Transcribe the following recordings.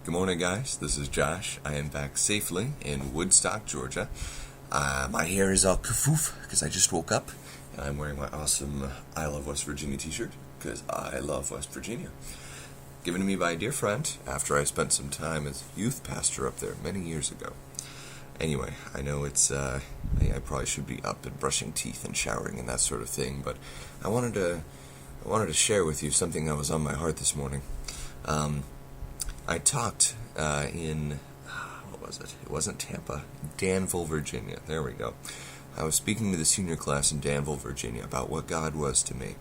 Good morning, guys. This is Josh. I am back safely in Woodstock, Georgia. My hair is all kafoof because I just woke up, and I'm wearing my awesome I Love West Virginia t-shirt because I love West Virginia. Given to me by a dear friend after I spent some time as youth pastor up there many years ago. Anyway, I know it's, I probably should be up and brushing teeth and showering and that sort of thing, but I wanted to share with you something that was on my heart this morning. I talked in, what was it? It wasn't Tampa, Danville, Virginia. There we go. I was speaking to the senior class in Danville, Virginia about what God was to me.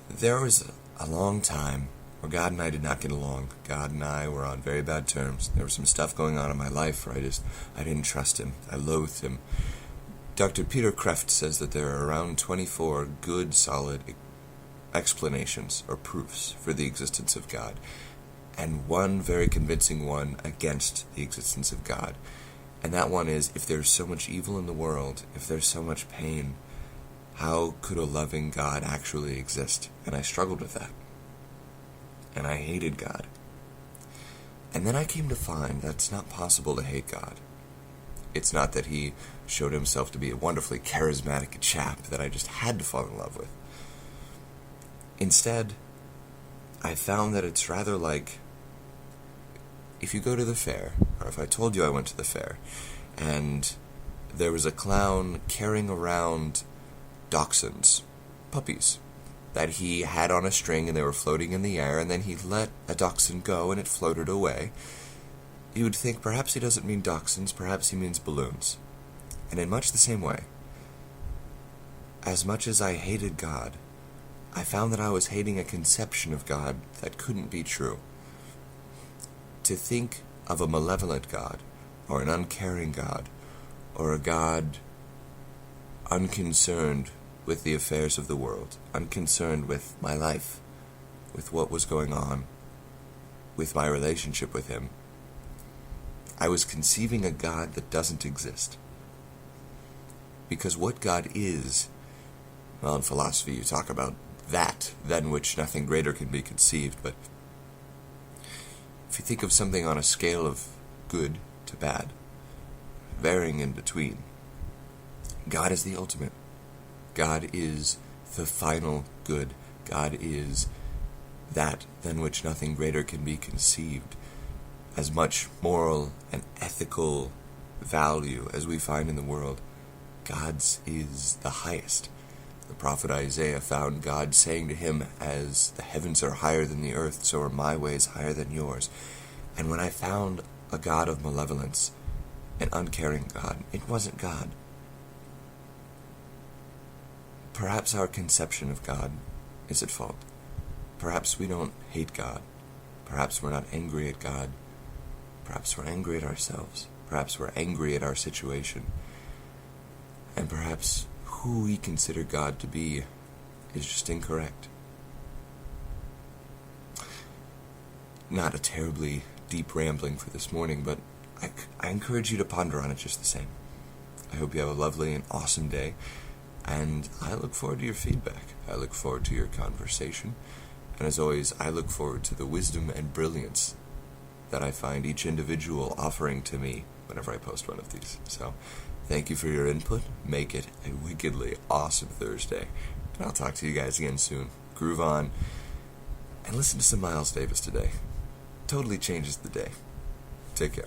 There was a long time where God and I did not get along. God and I were on very bad terms. There was some stuff going on in my life where I didn't trust him. I loathed him. Dr. Peter Kreeft says that there are around 24 good, solid explanations or proofs for the existence of God, and one very convincing one against the existence of God. And that one is, if there's so much evil in the world, if there's so much pain, how could a loving God actually exist? And I struggled with that. And I hated God. And then I came to find that it's not possible to hate God. It's not that he showed himself to be a wonderfully charismatic chap that I just had to fall in love with. Instead, I found that it's rather like if you go to the fair, or if I told you I went to the fair, and there was a clown carrying around dachshunds, puppies, that he had on a string and they were floating in the air, and then he let a dachshund go and it floated away, you would think perhaps he doesn't mean dachshunds, perhaps he means balloons. And in much the same way, as much as I hated God, I found that I was hating a conception of God that couldn't be true. To think of a malevolent God, or an uncaring God, or a God unconcerned with the affairs of the world, unconcerned with my life, with what was going on, with my relationship with him, I was conceiving a God that doesn't exist. Because what God is, well, in philosophy you talk about that, than which nothing greater can be conceived, but if you think of something on a scale of good to bad, varying in between, God is the ultimate. God is the final good. God is that than which nothing greater can be conceived. As much moral and ethical value as we find in the world, God's is the highest. The prophet Isaiah found God saying to him, as the heavens are higher than the earth, so are my ways higher than yours. And when I found a God of malevolence, an uncaring God, it wasn't God. Perhaps our conception of God is at fault. Perhaps we don't hate God. Perhaps we're not angry at God. Perhaps we're angry at ourselves. Perhaps we're angry at our situation. And perhaps who we consider God to be is just incorrect. Not a terribly deep rambling for this morning, but I encourage you to ponder on it just the same. I hope you have a lovely and awesome day, and I look forward to your feedback. I look forward to your conversation, and as always, I look forward to the wisdom and brilliance that I find each individual offering to me whenever I post one of these. So, thank you for your input. Make it a wickedly awesome Thursday. And I'll talk to you guys again soon. Groove on. And listen to some Miles Davis today. Totally changes the day. Take care.